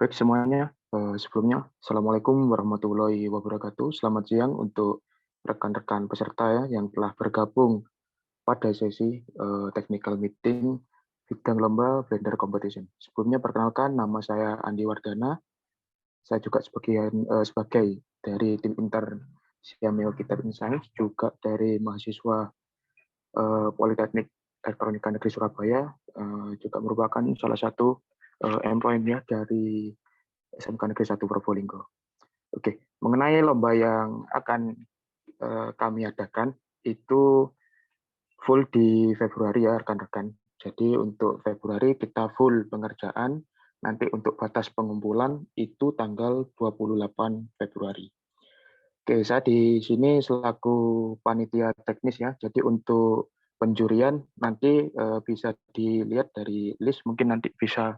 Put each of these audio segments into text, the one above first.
Baik semuanya, sebelumnya Assalamualaikum warahmatullahi wabarakatuh. Selamat siang untuk rekan-rekan peserta ya yang telah bergabung pada sesi technical meeting bidang lomba Blender Competition. Sebelumnya perkenalkan nama saya Andi Wardana. Saya juga sebagai dari tim intern Siameo Kitab Science, juga dari mahasiswa Politeknik Elektronika Negeri Surabaya, juga merupakan salah satu employee dari SMK Negeri 1 Probolinggo. Oke, mengenai lomba yang akan kami adakan itu full di Februari ya rekan-rekan. Jadi untuk Februari kita full pengerjaan, nanti untuk batas pengumpulan itu tanggal 28 Februari. Oke, saya di sini selaku panitia teknis ya. Jadi untuk penjurian nanti bisa dilihat dari list, mungkin nanti bisa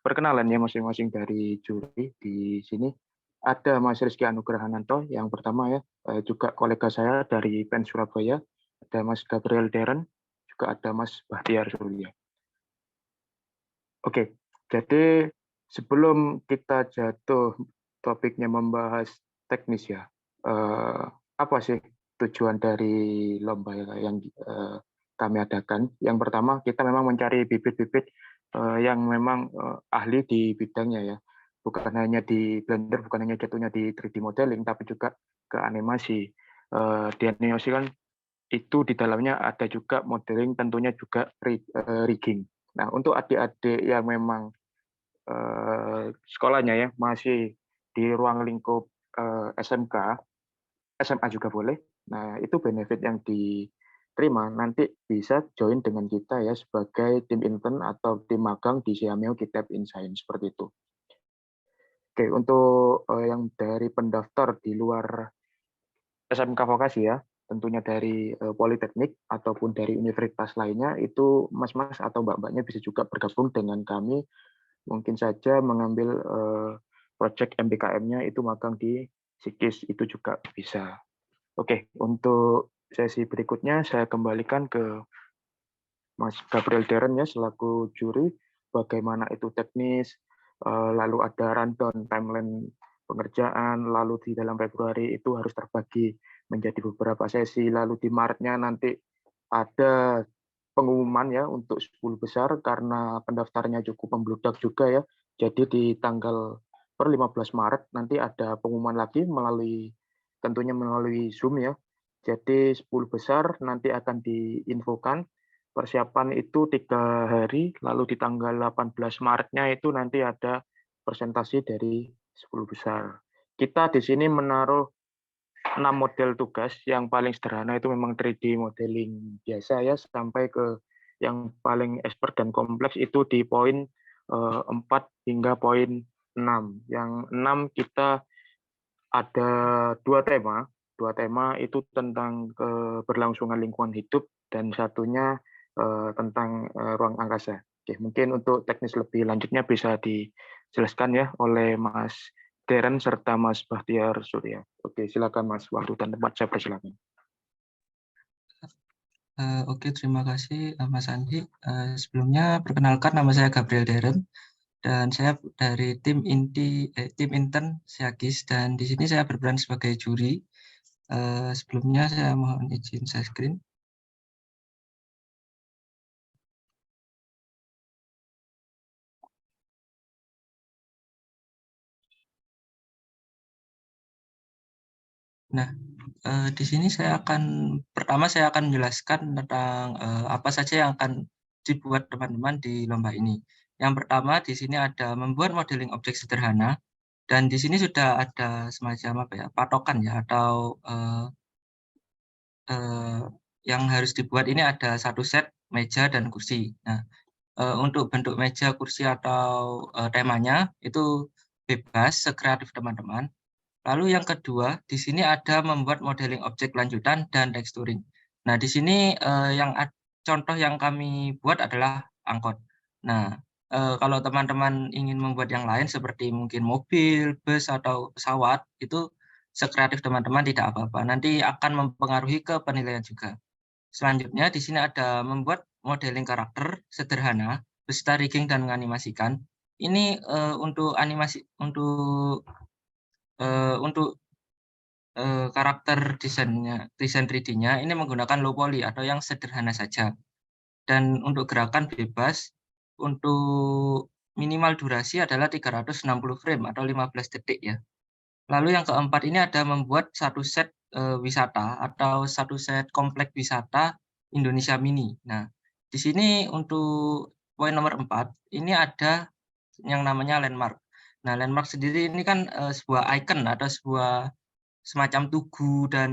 perkenalan ya masing-masing dari juri di sini. Ada Mas Rizky Anugrahananto yang pertama ya, juga kolega saya dari PEN Surabaya, ada Mas Gabriel Deren, juga ada Mas Bahtiar Surya. Oke, jadi sebelum kita jatuh topiknya membahas teknis ya, apa sih tujuan dari lomba yang kami adakan? Yang pertama kita memang mencari bibit-bibit yang memang ahli di bidangnya ya, bukan hanya di Blender, bukan hanya jatuhnya di 3D modeling, tapi juga ke animasi. Di animasi kan itu di dalamnya ada juga modeling, tentunya juga rigging. Nah, untuk adik-adik yang memang sekolahnya ya masih di ruang lingkup SMK, SMA juga boleh. Nah, itu benefit yang diterima nanti bisa join dengan kita ya sebagai tim intern atau tim magang di Siameo Kitab in Science seperti itu. Oke, untuk yang dari pendaftar di luar SMK vokasi ya, tentunya dari Politeknik ataupun dari universitas lainnya, itu mas-mas atau mbak-mbaknya bisa juga bergabung dengan kami, mungkin saja mengambil project MBKM-nya itu magang di Sikis, itu juga bisa. Oke, untuk sesi berikutnya saya kembalikan ke Mas Gabriel Deren ya selaku juri, bagaimana itu teknis, lalu ada rundown timeline pengerjaan, lalu di dalam Februari itu harus terbagi menjadi beberapa sesi, lalu di Maretnya nanti ada pengumuman ya untuk 10 besar karena pendaftarnya cukup membludak juga ya. Jadi di tanggal per 15 Maret nanti ada pengumuman lagi tentunya melalui Zoom ya. Jadi 10 besar nanti akan diinfokan. Persiapan itu 3 hari, lalu di tanggal 18 Maretnya itu nanti ada presentasi dari 10 besar. Kita di sini menaruh 6 model tugas, yang paling sederhana itu memang 3D modeling biasa ya, sampai ke yang paling expert dan kompleks itu di poin 4 hingga poin 6. Yang 6 kita ada dua tema itu tentang keberlangsungan lingkungan hidup dan satunya tentang ruang angkasa. Oke, mungkin untuk teknis lebih lanjutnya bisa dijelaskan ya oleh Mas Deren serta Mas Bahtiar Surya. Oke, silakan Mas, waktu dan tempat saya persilakan. Oke, terima kasih Mas Andi. Sebelumnya perkenalkan nama saya Gabriel Deren dan saya dari tim intern Siagis, dan di sini saya berperan sebagai juri. Sebelumnya saya mohon izin share screen. Nah, di sini pertama saya akan menjelaskan tentang apa saja yang akan dibuat teman-teman di lomba ini. Yang pertama di sini ada membuat modeling objek sederhana, dan di sini sudah ada semacam patokan ya, atau yang harus dibuat ini ada satu set meja dan kursi. Nah, untuk bentuk meja, kursi atau temanya itu bebas, sekreatif teman-teman. Lalu yang kedua, di sini ada membuat modeling objek lanjutan dan texturing. Nah, di sini contoh yang kami buat adalah angkot. Nah, kalau teman-teman ingin membuat yang lain seperti mungkin mobil, bus, atau pesawat, itu sekreatif teman-teman, tidak apa-apa. Nanti akan mempengaruhi ke penilaian juga. Selanjutnya, di sini ada membuat modeling karakter sederhana beserta rigging dan menganimasikan. ini untuk animasi untuk karakter desain 3D-nya ini menggunakan low poly atau yang sederhana saja. Dan untuk gerakan bebas, untuk minimal durasi adalah 360 frame atau 15 detik ya. Lalu yang keempat ini ada membuat satu set wisata atau satu set komplek wisata Indonesia Mini. Nah, di sini untuk poin nomor 4 ini ada yang namanya landmark. Nah, landmark sendiri ini kan sebuah icon atau sebuah semacam tugu dan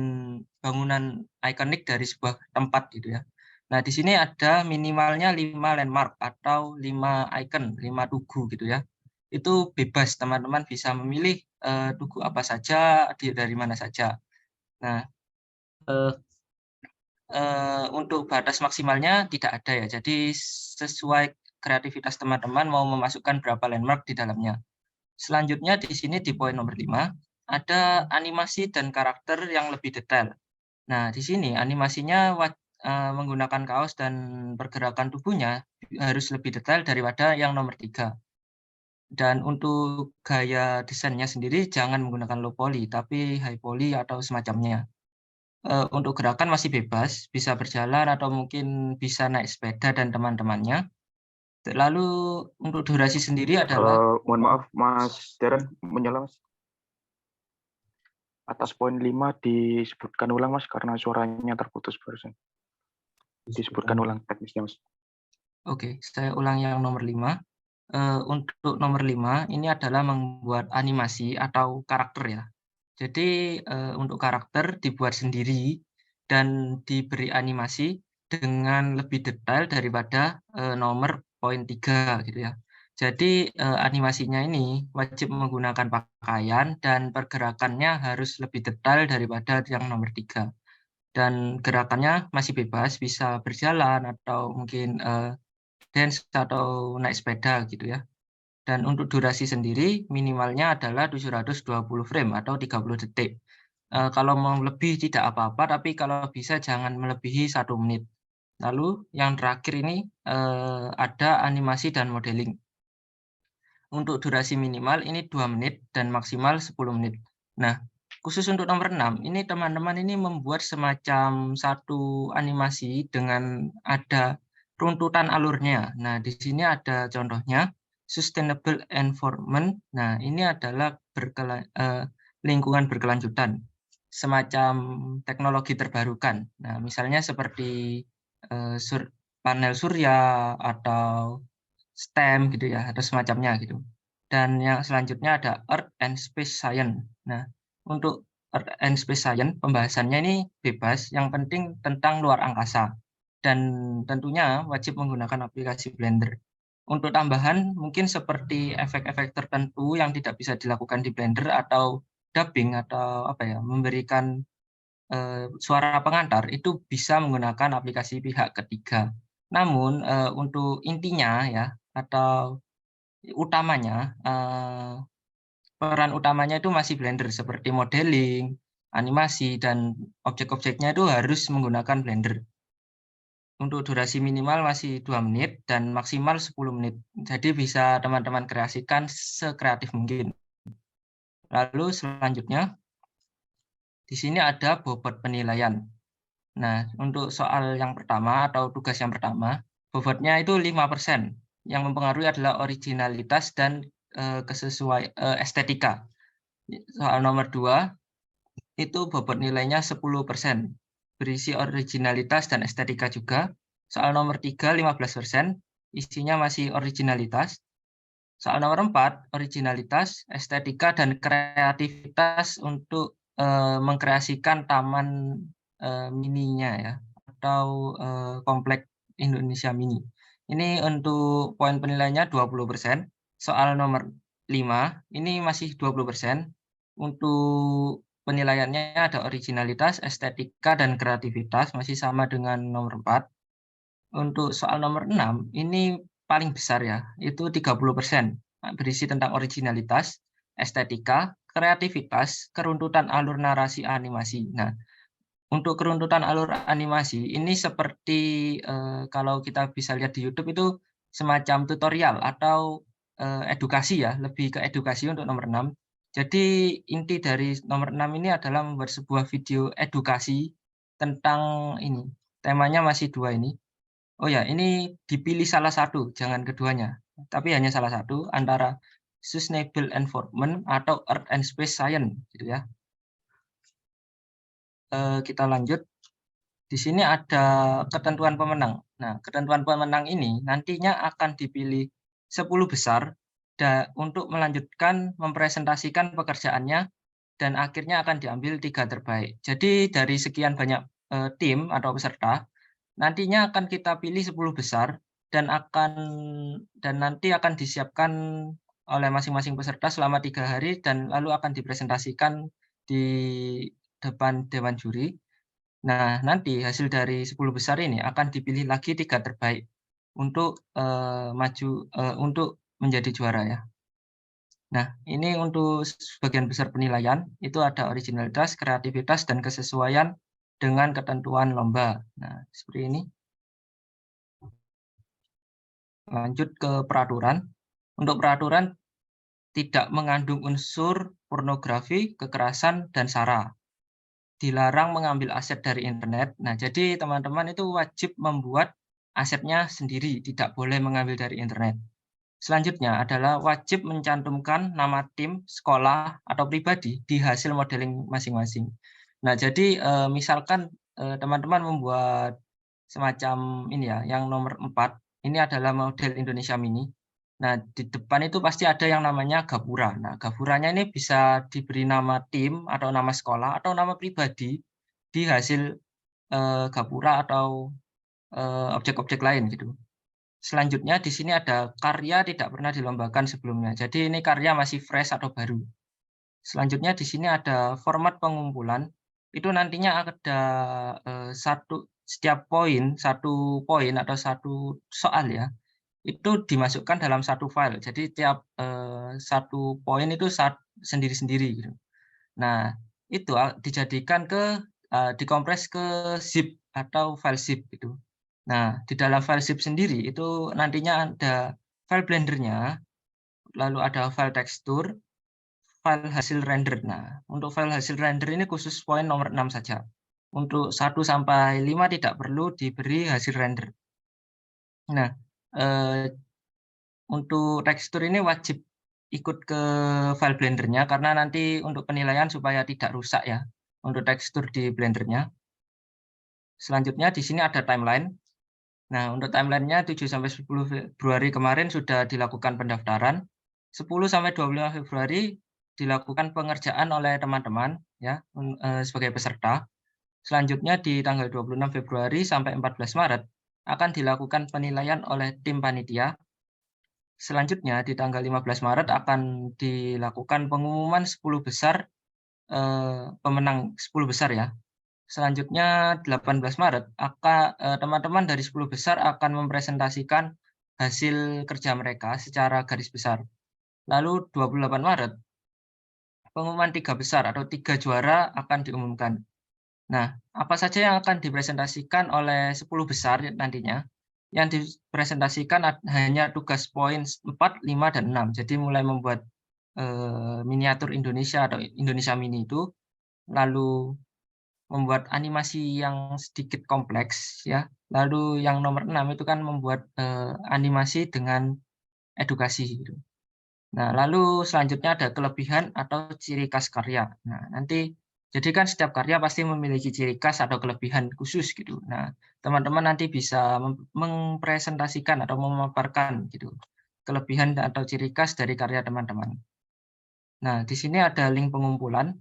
bangunan ikonik dari sebuah tempat gitu ya. Nah, di sini ada minimalnya 5 landmark atau 5 icon, 5 tugu gitu ya. Itu bebas, teman-teman bisa memilih tugu apa saja, dari mana saja. Nah, untuk batas maksimalnya tidak ada ya. Jadi sesuai kreativitas teman-teman mau memasukkan berapa landmark di dalamnya. Selanjutnya di sini di poin nomor 5 ada animasi dan karakter yang lebih detail. Nah, di sini animasinya menggunakan kaos dan pergerakan tubuhnya harus lebih detail daripada yang nomor 3. Dan untuk gaya desainnya sendiri jangan menggunakan low poly, tapi high poly atau semacamnya. Untuk gerakan masih bebas, bisa berjalan atau mungkin bisa naik sepeda dan teman-temannya. Lalu untuk durasi sendiri adalah Mohon maaf, Mas Darren, menyala, Mas. Atas poin 5 disebutkan ulang, Mas, karena suaranya terputus barusan. Disebutkan ulang teknisnya, Mas. Oke, saya ulang yang nomor 5. Untuk nomor 5 ini adalah membuat animasi atau karakter ya. Jadi untuk karakter dibuat sendiri dan diberi animasi dengan lebih detail daripada nomor poin 3 gitu ya. Jadi animasinya ini wajib menggunakan pakaian dan pergerakannya harus lebih detail daripada yang nomor 3. Dan gerakannya masih bebas, bisa berjalan atau mungkin dance atau naik sepeda gitu ya. Dan untuk durasi sendiri minimalnya adalah 720 frame atau 30 detik. Kalau mau lebih tidak apa-apa, tapi kalau bisa jangan melebihi 1 menit. Lalu yang terakhir ini ada animasi dan modeling. Untuk durasi minimal ini 2 menit dan maksimal 10 menit. Nah, khusus untuk nomor 6, ini teman-teman ini membuat semacam satu animasi dengan ada runtutan alurnya. Nah, di sini ada contohnya, sustainable environment. Nah, ini adalah lingkungan berkelanjutan, semacam teknologi terbarukan. Nah, misalnya seperti panel surya atau STEM gitu ya, atau semacamnya gitu. Dan yang selanjutnya ada Earth and Space Science. Nah, untuk Earth and Space Science pembahasannya ini bebas, yang penting tentang luar angkasa. Dan tentunya wajib menggunakan aplikasi Blender. Untuk tambahan mungkin seperti efek-efek tertentu yang tidak bisa dilakukan di Blender atau dubbing atau apa ya, memberikan suara pengantar itu bisa menggunakan aplikasi pihak ketiga. Namun untuk intinya ya atau utamanya, peran utamanya itu masih Blender seperti modeling, animasi, dan objek-objeknya itu harus menggunakan Blender. Untuk durasi minimal masih 2 menit dan maksimal 10 menit. Jadi bisa teman-teman kreasikan sekreatif mungkin. Lalu selanjutnya, di sini ada bobot penilaian. Nah, untuk soal yang pertama atau tugas yang pertama, bobotnya itu 5%. Yang mempengaruhi adalah originalitas dan estetika. Soal nomor 2, itu bobot nilainya 10%. Berisi originalitas dan estetika juga. Soal nomor 3, 15%. Isinya masih originalitas. Soal nomor 4, originalitas, estetika, dan kreativitas untuk mengkreasikan taman mininya ya, atau komplek Indonesia Mini. Ini untuk poin penilaiannya 20%. Soal nomor 5, ini masih 20%. Untuk penilaiannya ada originalitas, estetika, dan kreativitas, masih sama dengan nomor 4. Untuk soal nomor 6, ini paling besar ya, itu 30%. Berisi tentang originalitas, estetika, kreativitas, keruntutan alur narasi animasi. Nah, untuk keruntutan alur animasi ini seperti kalau kita bisa lihat di YouTube itu semacam tutorial atau edukasi ya, lebih ke edukasi untuk nomor 6. Jadi inti dari nomor 6 ini adalah membuat sebuah video edukasi tentang ini, temanya masih 2 ini. Oh ya, ini dipilih salah satu, jangan keduanya, tapi hanya salah satu antara sustainable environment atau earth and space science gitu ya. Kita lanjut. Di sini ada ketentuan pemenang. Nah, ketentuan pemenang ini nantinya akan dipilih 10 besar untuk melanjutkan mempresentasikan pekerjaannya dan akhirnya akan diambil 3 terbaik. Jadi dari sekian banyak tim atau peserta, nantinya akan kita pilih 10 besar dan nanti akan disiapkan oleh masing-masing peserta selama 3 hari dan lalu akan dipresentasikan di depan dewan juri. Nah, nanti hasil dari 10 besar ini akan dipilih lagi 3 terbaik untuk, untuk menjadi juara ya. Nah, ini untuk sebagian besar penilaian, itu ada originalitas, kreativitas, dan kesesuaian dengan ketentuan lomba. Nah, seperti ini. Lanjut ke peraturan. Untuk peraturan tidak mengandung unsur pornografi, kekerasan, dan sara. Dilarang mengambil aset dari internet. Nah, jadi teman-teman itu wajib membuat asetnya sendiri, tidak boleh mengambil dari internet. Selanjutnya adalah wajib mencantumkan nama tim, sekolah, atau pribadi di hasil modeling masing-masing. Nah, jadi misalkan teman-teman membuat semacam ini ya, yang nomor 4, ini adalah model Indonesia Mini. Nah, di depan itu pasti ada yang namanya gapura. Nah, gapuranya ini bisa diberi nama tim atau nama sekolah atau nama pribadi di hasil gapura atau objek-objek lain gitu. Selanjutnya di sini ada karya tidak pernah dilombakan sebelumnya. Jadi ini karya masih fresh atau baru. Selanjutnya di sini ada format pengumpulan. Itu nantinya ada setiap satu poin atau satu soal ya, itu dimasukkan dalam satu file. Jadi tiap, satu poin itu sendiri-sendiri gitu. Nah, itu dijadikan dikompres ke zip atau file zip gitu. Nah, di dalam file zip sendiri itu nantinya ada file Blender-nya, lalu ada file tekstur, file hasil render. Nah, untuk file hasil render ini khusus poin nomor 6 saja. Untuk 1 sampai 5 tidak perlu diberi hasil render. Nah, untuk tekstur ini wajib ikut ke file Blender-nya karena nanti untuk penilaian supaya tidak rusak ya, untuk tekstur di Blender-nya. Selanjutnya di sini ada timeline. Nah, untuk timeline-nya 7 sampai 10 Februari kemarin sudah dilakukan pendaftaran. 10 sampai 25 Februari dilakukan pengerjaan oleh teman-teman ya, sebagai peserta. Selanjutnya di tanggal 26 Februari sampai 14 Maret akan dilakukan penilaian oleh tim panitia. Selanjutnya di tanggal 15 Maret akan dilakukan pengumuman 10 besar, pemenang 10 besar ya. Selanjutnya 18 Maret teman-teman dari 10 besar akan mempresentasikan hasil kerja mereka secara garis besar. Lalu 28 Maret pengumuman 3 besar atau 3 juara akan diumumkan. Nah, apa saja yang akan dipresentasikan oleh 10 besar nantinya? Yang dipresentasikan hanya tugas poin 4, 5, dan 6. Jadi mulai membuat miniatur Indonesia atau Indonesia Mini itu, lalu membuat animasi yang sedikit kompleks ya. Lalu yang nomor 6 itu kan membuat animasi dengan edukasi gitu. Nah, lalu selanjutnya ada kelebihan atau ciri khas karya. Nah, nanti jadi kan setiap karya pasti memiliki ciri khas atau kelebihan khusus gitu. Nah, teman-teman nanti bisa mempresentasikan atau memaparkan gitu kelebihan atau ciri khas dari karya teman-teman. Nah, di sini ada link pengumpulan.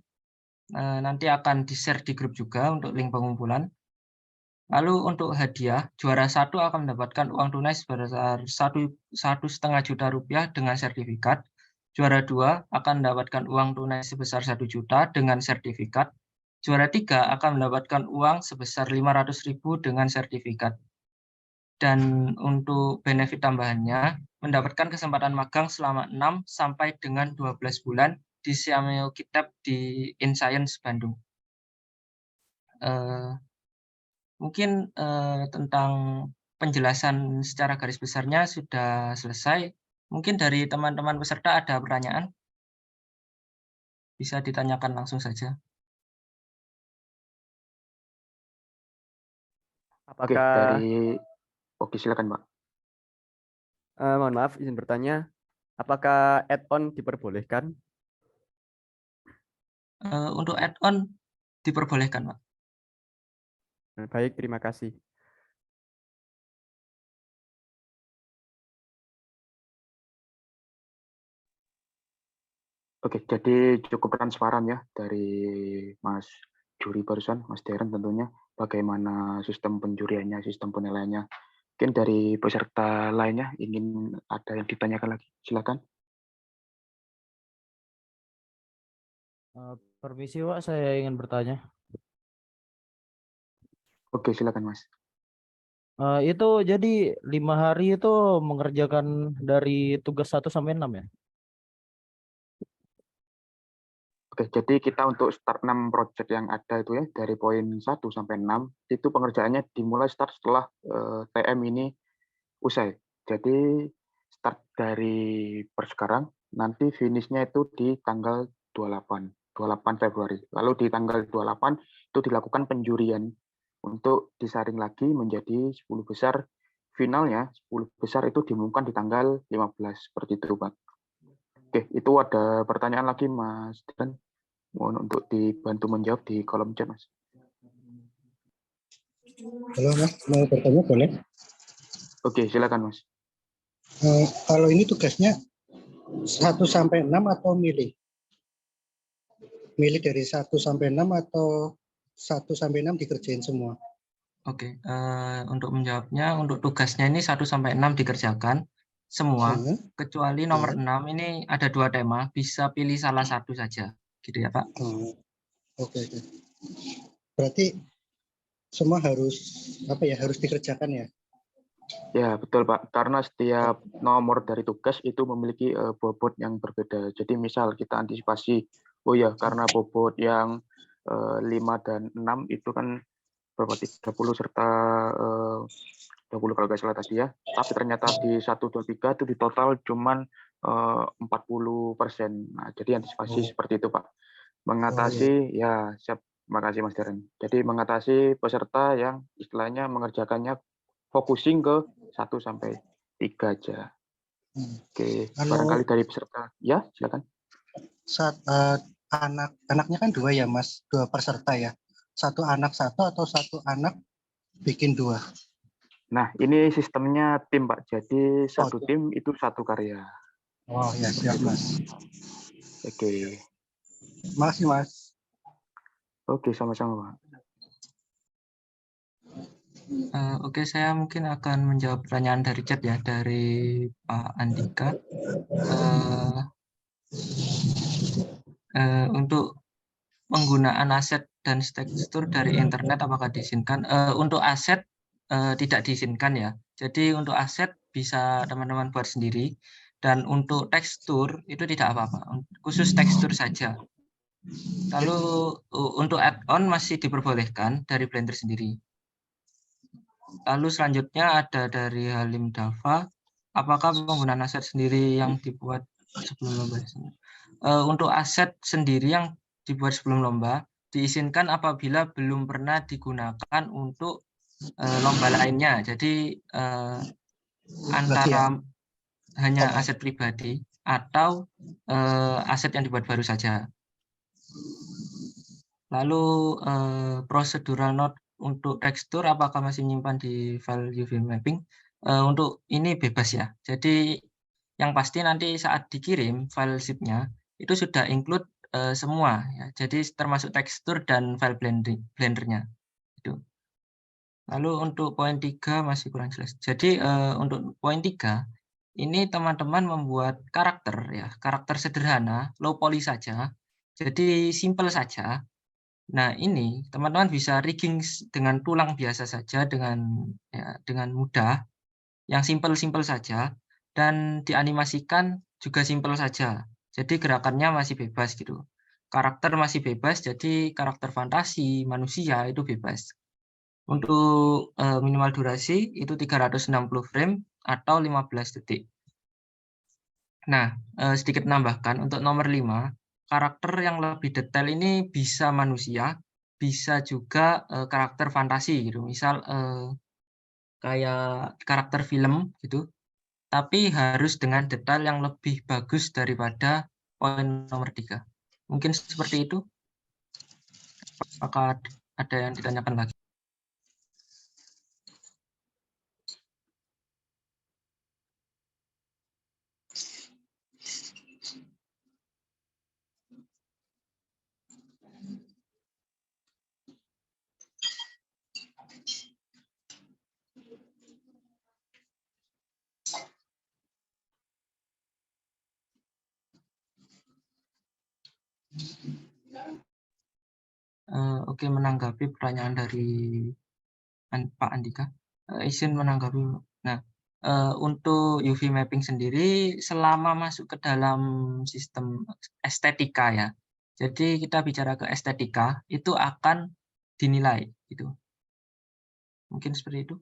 Nanti akan di-share di grup juga untuk link pengumpulan. Lalu untuk hadiah, juara 1 akan mendapatkan uang tunai sebesar Rp1,5 juta dengan sertifikat. Juara 2 akan mendapatkan uang tunai sebesar Rp1 juta dengan sertifikat. Juara 3 akan mendapatkan uang sebesar Rp500.000 dengan sertifikat. Dan untuk benefit tambahannya, mendapatkan kesempatan magang selama 6 sampai dengan 12 bulan di Siameo Kitab di InScience Bandung. Mungkin tentang penjelasan secara garis besarnya sudah selesai. Mungkin dari teman-teman peserta ada pertanyaan? Bisa ditanyakan langsung saja. Oke, Apakah oke silakan Pak. mohon maaf izin bertanya, apakah add-on diperbolehkan? Untuk add-on diperbolehkan, Pak. Baik, terima kasih. Oke, jadi cukup transparan ya dari Mas juri barusan, Mas Deren tentunya, bagaimana sistem penjuriannya, sistem penilaiannya. Mungkin dari peserta lainnya ingin ada yang ditanyakan lagi, silakan. Permisi Pak, saya ingin bertanya. Oke, silakan Mas. Itu jadi 5 hari itu mengerjakan dari tugas 1 sampai 6 ya? Oke, jadi kita untuk start 6 project yang ada itu ya, dari poin 1 sampai 6, itu pengerjaannya dimulai start setelah TM ini usai. Jadi start dari per sekarang, nanti finishnya itu di tanggal 28 Februari. Lalu di tanggal 28 itu dilakukan penjurian untuk disaring lagi menjadi 10 besar. Finalnya 10 besar itu diumumkan di tanggal 15, seperti itu Pak. Oke, itu ada pertanyaan lagi Mas Dan. Mohon untuk dibantu menjawab di kolom chat Mas. Halo Mas, mau bertanya boleh? Oke, silakan Mas. Kalau ini tugasnya 1 sampai 6 atau milih? Milih dari 1 sampai 6 atau 1 sampai 6 dikerjain semua? Oke, untuk menjawabnya, untuk tugasnya ini 1 sampai 6 dikerjakan semua, kecuali nomor 6 ini ada 2 tema, bisa pilih salah satu saja. Gitu ya, Pak? Oke. Berarti semua harus dikerjakan ya? Ya, betul Pak. Karena setiap nomor dari tugas itu memiliki bobot yang berbeda. Jadi misal kita antisipasi, oh ya karena bobot yang 5 dan 6 itu kan berapa 30 serta 20 kalau nggak salah tadi ya. Tapi ternyata di 1, 2, 3 itu di total cuman 40%. Nah, jadi antisipasi seperti itu Pak. Mengatasi ya siap. Makasih Mas Darren. Jadi mengatasi peserta yang istilahnya mengerjakannya focusing ke 1 sampai 3 aja. Oke, barangkali dari peserta. Ya, silakan. Anaknya kan 2 ya Mas, 2 peserta ya. 1 anak 1 atau 1 anak bikin 2? Nah, ini sistemnya tim Pak. Jadi satu tim itu 1 karya. Oh ya, siap Mas. Oke. Makasih Mas. Oke, sama-sama Pak. Oke, saya mungkin akan menjawab pertanyaan dari chat ya, dari Pak Andika. Untuk penggunaan aset dan tekstur dari internet apakah diizinkan? Untuk aset tidak diizinkan ya. Jadi untuk aset bisa teman-teman buat sendiri, dan untuk tekstur itu tidak apa-apa, khusus tekstur saja. Lalu untuk add-on masih diperbolehkan dari Blender sendiri. Lalu selanjutnya ada dari Halim Dava, apakah penggunaan aset sendiri yang dibuat sebelum lomba? Untuk aset sendiri yang dibuat sebelum lomba diizinkan apabila belum pernah digunakan untuk lomba lainnya. Jadi antara hanya aset pribadi atau aset yang dibuat baru saja. Lalu procedural note untuk tekstur apakah masih menyimpan di file UV mapping? Untuk ini bebas ya. Jadi yang pasti nanti saat dikirim file zip-nya itu sudah include semua ya. Jadi termasuk tekstur dan file Blender-nya. Itu. Lalu untuk poin 3 masih kurang jelas. Jadi untuk poin 3 ini teman-teman membuat karakter ya, karakter sederhana, low poly saja. Jadi simple saja. Nah, ini teman-teman bisa rigging dengan tulang biasa saja dengan mudah, yang simple-simple saja, dan dianimasikan juga simple saja. Jadi gerakannya masih bebas gitu. Karakter masih bebas, jadi karakter fantasi, manusia itu bebas. Untuk minimal durasi itu 360 frame atau 15 detik. Nah, sedikit menambahkan untuk nomor 5, karakter yang lebih detail ini bisa manusia, bisa juga karakter fantasi gitu. Misal kayak karakter film gitu, tapi harus dengan detail yang lebih bagus daripada poin nomor 3. Mungkin seperti itu. Apakah ada yang ditanyakan lagi? Oke, menanggapi pertanyaan dari Pak Andika, izin menanggapi. Nah, untuk UV mapping sendiri selama masuk ke dalam sistem estetika ya. Jadi kita bicara ke estetika itu akan dinilai gitu. Mungkin seperti itu.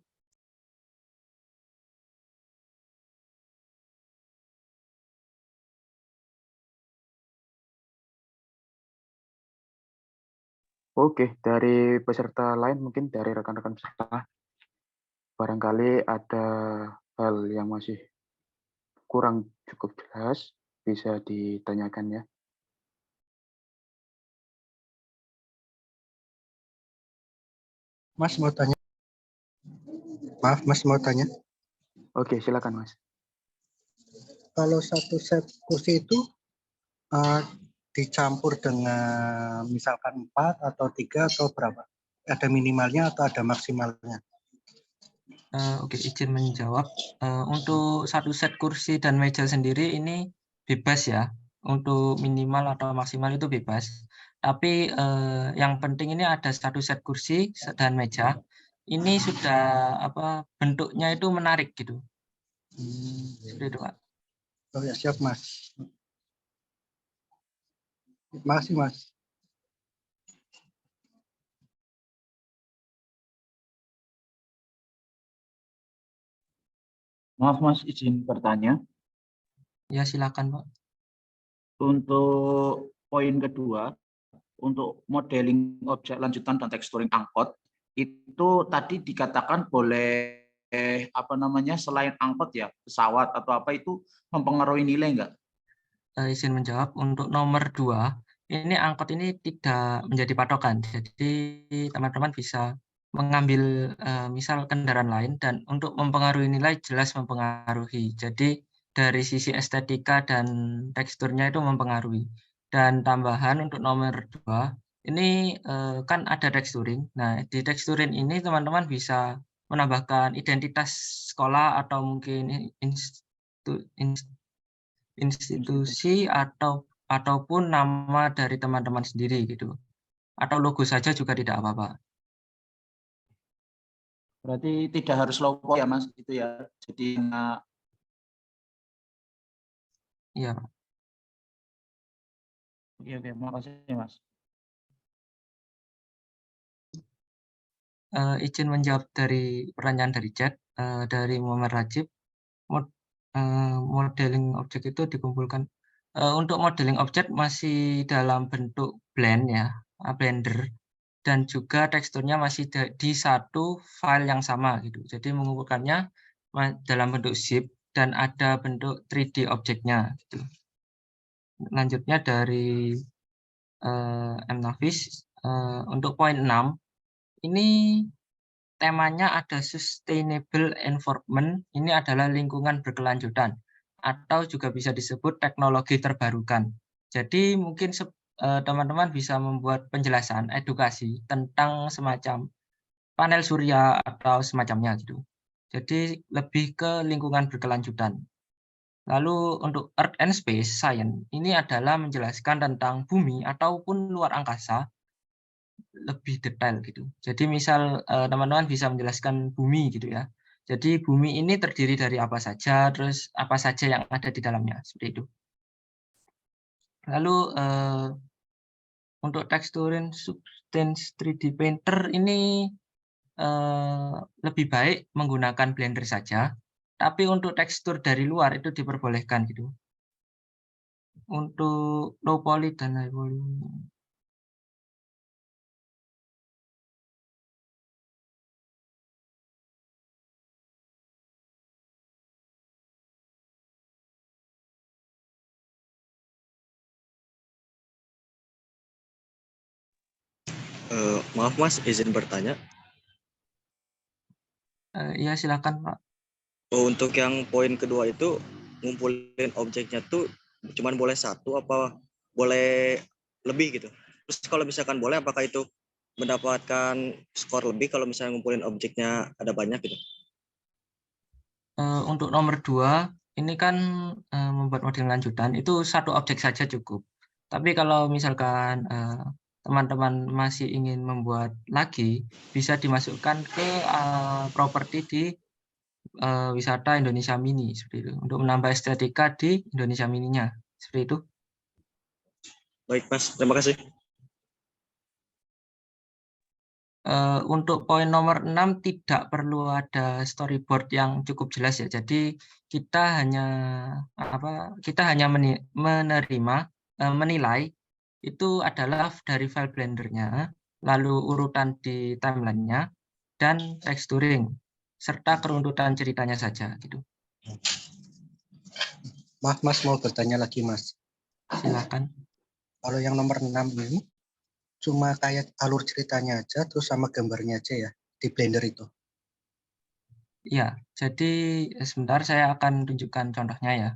Oke, dari peserta lain mungkin dari rekan-rekan peserta barangkali ada hal yang masih kurang cukup jelas, bisa ditanyakan ya. Mas mau tanya. Maaf, Mas mau tanya. Oke, silakan Mas. Kalau satu set kursi itu dicampur dengan misalkan 4 atau 3 atau berapa? Ada minimalnya atau ada maksimalnya? Oke, izin menjawab. Untuk satu set kursi dan meja sendiri ini bebas ya. Untuk minimal atau maksimal itu bebas. Tapi yang penting ini ada satu set kursi dan meja. Ini sudah bentuknya itu menarik gitu. Seperti itu, Pak. Oh ya, siap Mas. Terima kasih Mas. Maaf Mas, izin bertanya. Ya, silakan, Pak. Untuk poin kedua, untuk modeling objek lanjutan dan texturing angkot, itu tadi dikatakan boleh selain angkot ya, pesawat atau apa itu mempengaruhi nilai enggak? Izin menjawab, untuk nomor 2, ini angkot ini tidak menjadi patokan. Jadi teman-teman bisa mengambil misal kendaraan lain dan untuk mempengaruhi nilai jelas mempengaruhi. Jadi dari sisi estetika dan teksturnya itu mempengaruhi. Dan tambahan untuk nomor 2, ini kan ada texturing. Nah, di texturing ini teman-teman bisa menambahkan identitas sekolah atau mungkin institusi ataupun nama dari teman-teman sendiri gitu. Atau logo saja juga tidak apa-apa. Berarti tidak harus logo ya Mas, itu ya. Jadi Iya. Oke, makasih Mas. Izin menjawab dari pertanyaan dari chat dari Muhammad Rajib. Modeling objek itu dikumpulkan. Untuk modeling objek masih dalam bentuk blend ya, Blender, dan juga teksturnya masih di satu file yang sama gitu. Jadi mengumpulkannya dalam bentuk zip dan ada bentuk 3D objeknya gitu. Lanjutnya dari M. Nafis, untuk poin 6 ini temanya ada sustainable environment, ini adalah lingkungan berkelanjutan atau juga bisa disebut teknologi terbarukan. Jadi mungkin teman-teman bisa membuat penjelasan edukasi tentang semacam panel surya atau semacamnya gitu. Jadi lebih ke lingkungan berkelanjutan. Lalu untuk Earth and Space Science ini adalah menjelaskan tentang bumi ataupun luar angkasa lebih detail gitu. Jadi misal teman-teman bisa menjelaskan bumi gitu ya. Jadi bumi ini terdiri dari apa saja, terus apa saja yang ada di dalamnya, seperti itu. Lalu untuk texturing Substance 3D Painter ini lebih baik menggunakan Blender saja, tapi untuk tekstur dari luar itu diperbolehkan gitu. Untuk low poly dan high poly. Maaf Mas, izin bertanya. Iya silakan Pak. Untuk yang poin kedua itu ngumpulin objeknya tuh cuman boleh satu apa boleh lebih gitu? Terus kalau misalkan boleh, apakah itu mendapatkan skor lebih kalau misalnya ngumpulin objeknya ada banyak gitu? Untuk nomor 2 ini kan membuat model lanjutan itu satu objek saja cukup. Tapi kalau misalkan teman-teman masih ingin membuat lagi, bisa dimasukkan ke properti di wisata Indonesia Mini seperti itu untuk menambah estetika di Indonesia Mininya seperti itu. Baik Mas, terima kasih. Untuk poin nomor 6 tidak perlu ada storyboard yang cukup jelas ya. Jadi kita hanya menerima menilai itu adalah dari file Blender-nya, lalu urutan di timeline-nya dan texturing serta keruntutan ceritanya saja gitu. Maaf Mas, mau bertanya lagi Mas. Silakan. Kalau yang nomor 6 ini cuma kayak alur ceritanya aja terus sama gambarnya aja ya di Blender itu. Iya, jadi sebentar saya akan tunjukkan contohnya ya.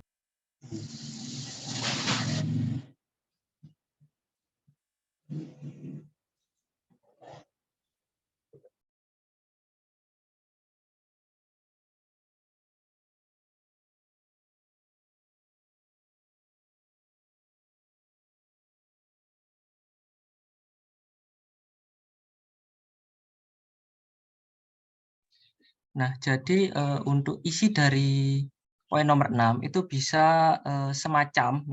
Nah, jadi untuk isi dari poin nomor 6 itu bisa semacam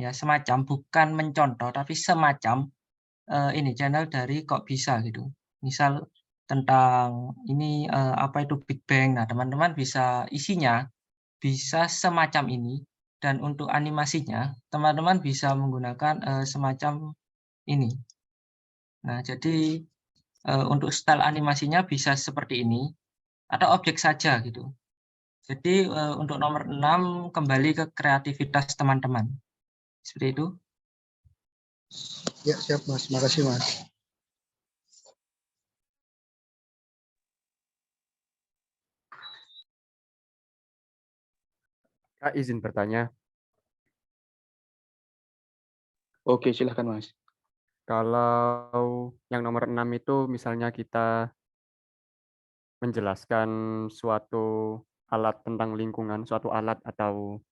bukan mencontoh tapi semacam ini channel dari kok bisa gitu. Misal tentang ini apa itu Big Bang. Nah, teman-teman bisa isinya bisa semacam ini dan untuk animasinya teman-teman bisa menggunakan semacam ini. Nah, jadi untuk style animasinya bisa seperti ini atau objek saja gitu. Jadi untuk nomor 6 kembali ke kreativitas teman-teman. Seperti itu. Ya, siap Mas. Makasih Mas. Kak, izin bertanya. Oke, silahkan Mas. Kalau yang nomor 6 itu misalnya kita menjelaskan suatu alat tentang lingkungan, suatu alat atau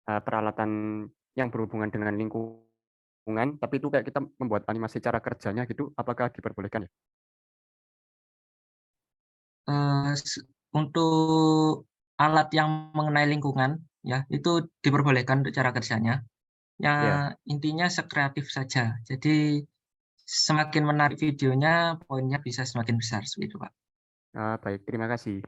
peralatan yang berhubungan dengan lingkungan, tapi itu kayak kita membuat animasi cara kerjanya gitu, apakah diperbolehkan ya? Untuk alat yang mengenai lingkungan, ya itu diperbolehkan untuk cara kerjanya. Ya Ya, intinya sekreatif saja. Jadi semakin menarik videonya, poinnya bisa semakin besar. Seperti itu, Pak. baik, terima kasih.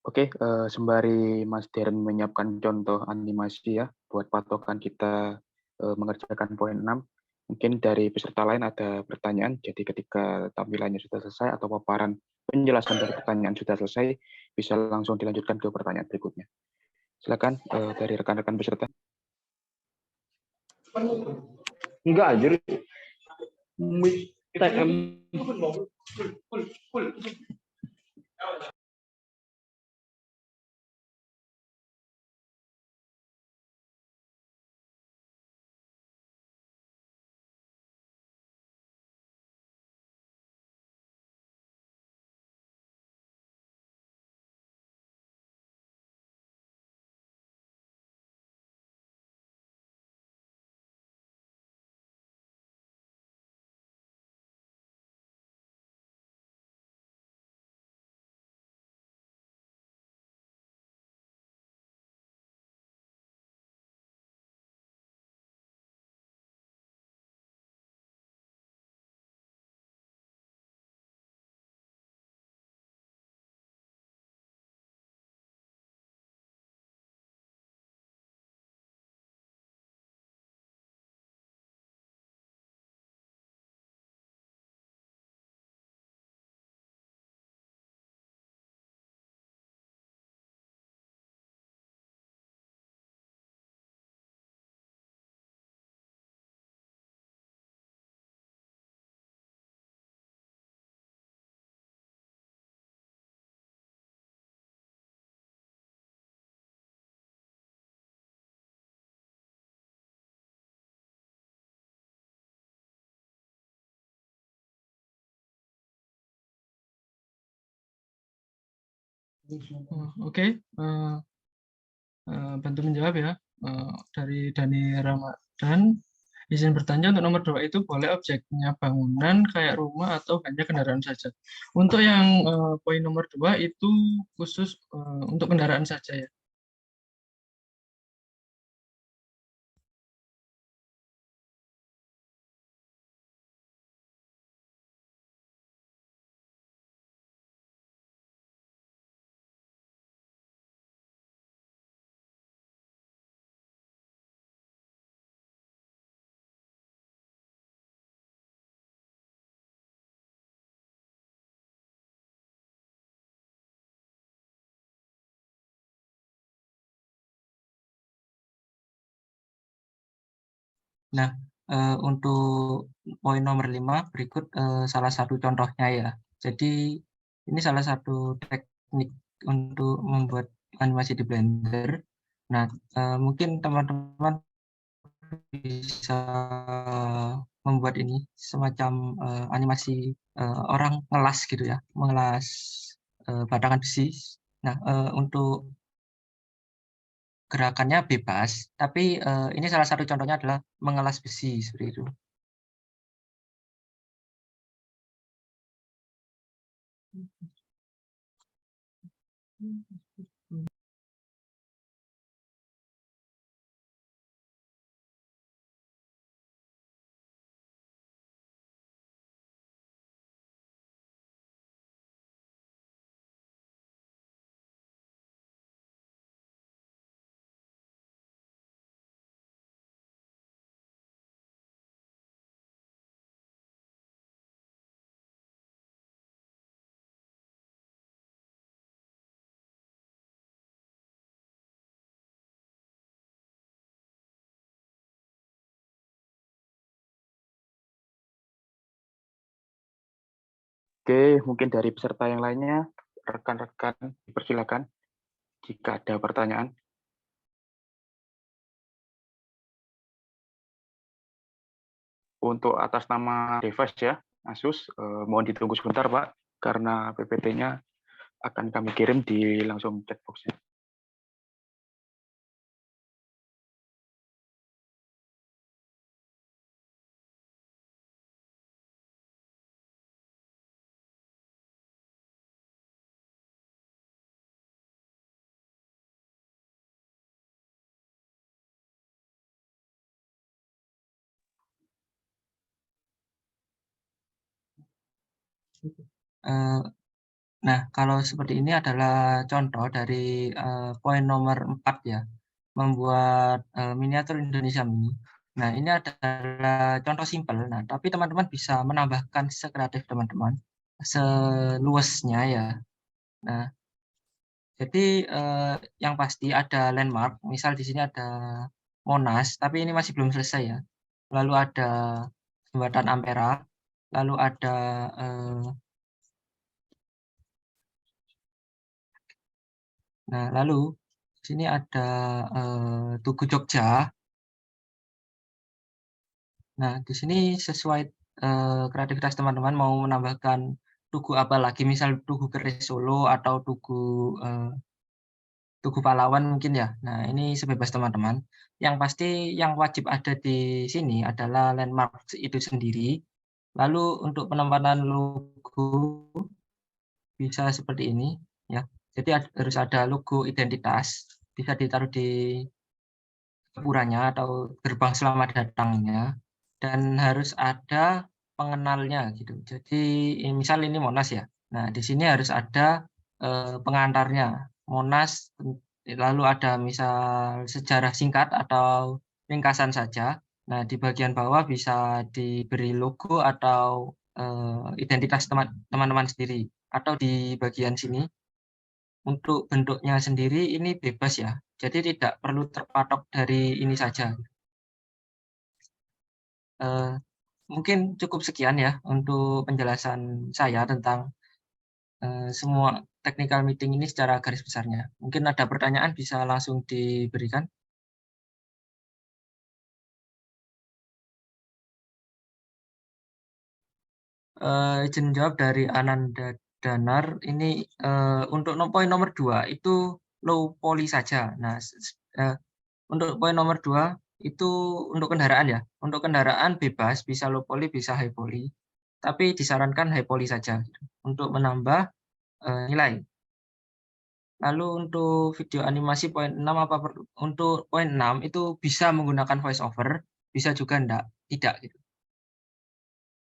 Oke, sembari Mas Deren menyiapkan contoh animasi ya buat patokan kita mengerjakan poin 6, mungkin dari peserta lain ada pertanyaan, jadi ketika tampilannya sudah selesai atau paparan penjelasan dari pertanyaan sudah selesai, bisa langsung dilanjutkan ke pertanyaan berikutnya. Silakan dari rekan-rekan peserta. Enggak anjir. TM Oke, bantu menjawab ya. Dari Dani Ramadan, izin bertanya untuk nomor 2 itu boleh objeknya bangunan kayak rumah atau hanya kendaraan saja. Untuk yang poin nomor 2 itu khusus untuk kendaraan saja ya. Nah, untuk poin nomor 5 berikut salah satu contohnya ya. Jadi ini salah satu teknik untuk membuat animasi di Blender. Nah, mungkin teman-teman bisa membuat ini semacam animasi orang ngelas gitu ya, mengelas batangan besi. Nah, untuk gerakannya bebas, tapi ini salah satu contohnya adalah mengelas besi seperti itu. Oke, mungkin dari peserta yang lainnya, rekan-rekan dipersilakan jika ada pertanyaan. Untuk atas nama device ya, Asus, mohon ditunggu sebentar Pak, karena PPT-nya akan kami kirim di langsung chat box-nya. Nah, kalau seperti ini adalah contoh dari poin nomor 4 ya, membuat miniatur Indonesia Mini. Nah, ini adalah contoh simpel. Nah, tapi teman-teman bisa menambahkan sekreatif teman-teman, seluasnya ya. Nah, jadi yang pasti ada landmark, misal di sini ada Monas, tapi ini masih belum selesai ya. Lalu ada jembatan Ampera, lalu ada nah, lalu di sini ada Tugu Jogja. Nah, di sini sesuai kreativitas teman-teman mau menambahkan tugu apa lagi, misal Tugu Keris Solo atau Tugu Pahlawan mungkin ya. Nah, ini sebebas teman-teman. Yang pasti yang wajib ada di sini adalah landmark itu sendiri. Lalu untuk penempatan logo bisa seperti ini ya. Jadi harus ada logo identitas, bisa ditaruh di gapuranya atau gerbang selamat datangnya, dan harus ada pengenalnya gitu. Jadi misal ini Monas ya. Nah, di sini harus ada pengantarnya. Monas, lalu ada misal sejarah singkat atau ringkasan saja. Nah, di bagian bawah bisa diberi logo atau identitas teman-teman sendiri. Atau di bagian sini untuk bentuknya sendiri ini bebas ya. Jadi tidak perlu terpatok dari ini saja. Mungkin cukup sekian ya untuk penjelasan saya tentang semua technical meeting ini secara garis besarnya. Mungkin ada pertanyaan bisa langsung diberikan. Izin jawab dari Ananda Danar ini untuk poin nomor 2 itu low poly saja. Nah, untuk poin nomor 2 itu untuk kendaraan ya. Untuk kendaraan bebas bisa low poly bisa high poly. Tapi disarankan high poly saja gitu, untuk menambah nilai. Lalu untuk video animasi poin 6 untuk poin 6 itu bisa menggunakan voice over, bisa juga tidak gitu.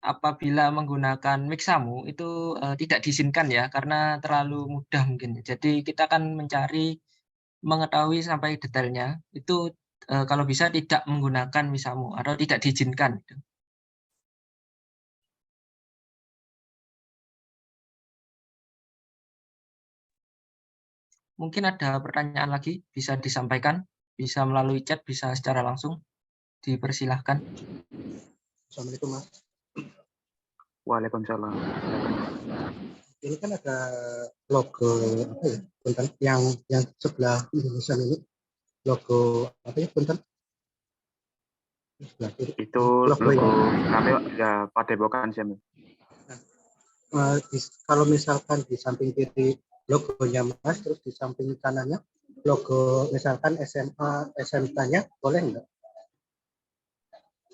Apabila menggunakan Mixamo itu tidak diizinkan ya karena terlalu mudah mungkin. Jadi kita akan mengetahui sampai detailnya itu kalau bisa tidak menggunakan Mixamo atau tidak diizinkan gitu. Mungkin ada pertanyaan lagi bisa disampaikan, bisa melalui chat, bisa secara langsung. Dipersilahkan. Assalamualaikum Mas. Waalaikumsalam. Ini kan ada logo apa ya? Punten yang sebelah Indonesia ini logo apa ya? Punten. Sebelah kiri. Itu logo logo yang kami ya Padepokan Syamil. kalau misalkan di samping kiri logonya Mas, terus di samping kanannya logo misalkan SMA, SMK-nya boleh enggak?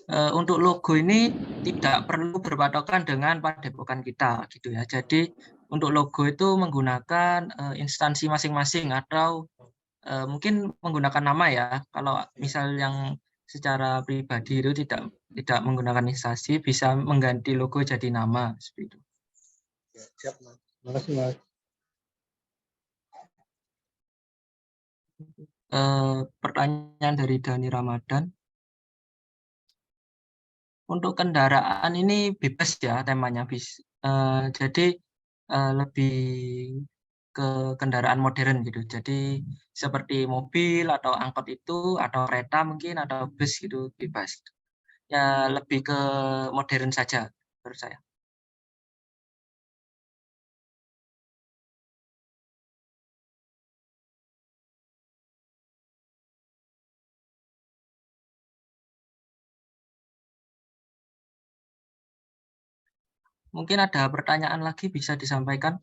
Untuk logo ini tidak perlu berpatokan dengan padepokan kita gitu ya. Jadi untuk logo itu menggunakan instansi masing-masing atau mungkin menggunakan nama ya. Kalau misal yang secara pribadi itu tidak menggunakan instansi, bisa mengganti logo jadi nama seperti itu. Ya, siap Mas. Terima kasih Mas. Pertanyaan dari Dani Ramadan. Untuk kendaraan ini bebas ya temanya, jadi lebih ke kendaraan modern gitu. Jadi seperti mobil atau angkot itu atau kereta mungkin atau bus gitu bebas. Ya lebih ke modern saja menurut saya. Mungkin ada pertanyaan lagi bisa disampaikan.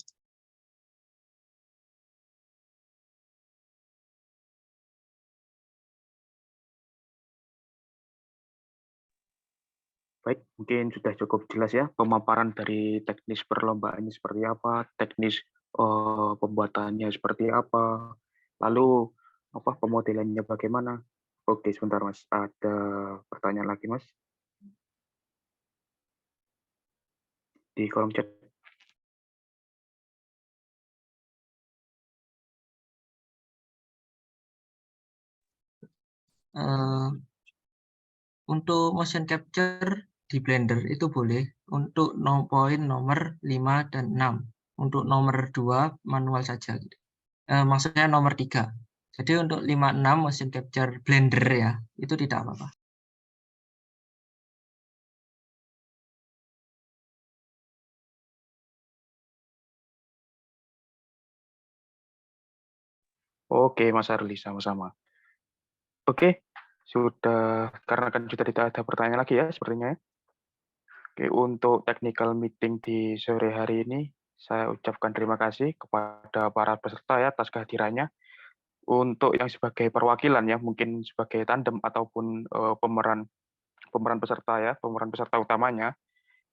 Baik, mungkin sudah cukup jelas ya pemaparan dari teknis perlombaannya seperti apa, teknis pembuatannya seperti apa, lalu pemodelannya bagaimana. Oke, sebentar Mas, ada pertanyaan lagi Mas di kolom chat. Untuk motion capture di Blender itu boleh untuk poin nomor 5 dan 6. Untuk nomor 2 manual saja. Maksudnya nomor 3. Jadi untuk 5, 6 motion capture Blender ya, itu tidak apa-apa. Oke, Mas Arli, sama-sama. Oke, karena kan sudah tidak ada pertanyaan lagi ya sepertinya ya. Oke, untuk technical meeting di sore hari ini, saya ucapkan terima kasih kepada para peserta ya atas kehadirannya. Untuk yang sebagai perwakilan ya, mungkin sebagai tandem ataupun pemeran peserta ya, pemeran peserta utamanya.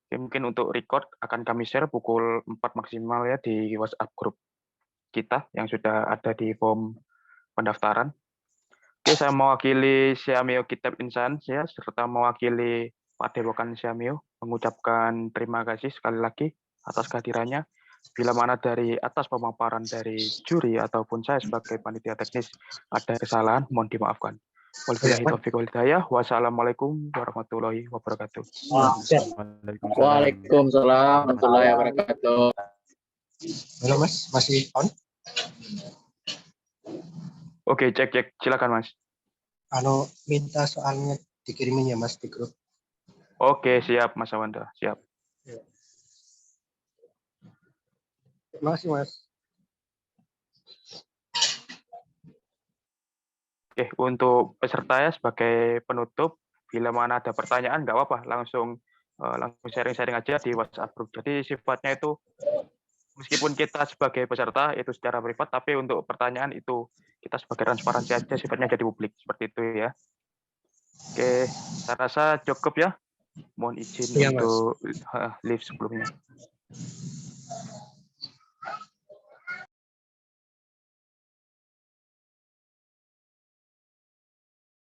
Ya, mungkin untuk record akan kami share pukul 4 maksimal ya di WhatsApp grup kita yang sudah ada di form pendaftaran. Oke, saya mewakili Syamio Kitab Insan ya, serta mewakili Padepokan Syamio mengucapkan terima kasih sekali lagi atas kehadirannya. Bila mana dari atas pemaparan dari juri ataupun saya sebagai panitia teknis ada kesalahan, mohon dimaafkan. Wabillahi taufiq wal hidayah. Wassalamualaikum warahmatullahi wabarakatuh. Waalaikumsalam warahmatullahi wabarakatuh. Halo Mas, masih on? Oke, cek. Silakan Mas. Minta soalnya dikirimin ya Mas di grup. Oke, siap Mas Awanda, siap. Ya. Terima kasih Mas. Oke, untuk peserta ya sebagai penutup, bila mana ada pertanyaan nggak apa-apa, langsung sharing-sharing aja di WhatsApp group. Jadi sifatnya itu Meskipun kita sebagai peserta itu secara privat, tapi untuk pertanyaan itu kita sebagai transparansi aja sifatnya jadi publik seperti itu ya. Oke, saya rasa cukup ya. Mohon izin Iya, Mas. untuk live sebelumnya.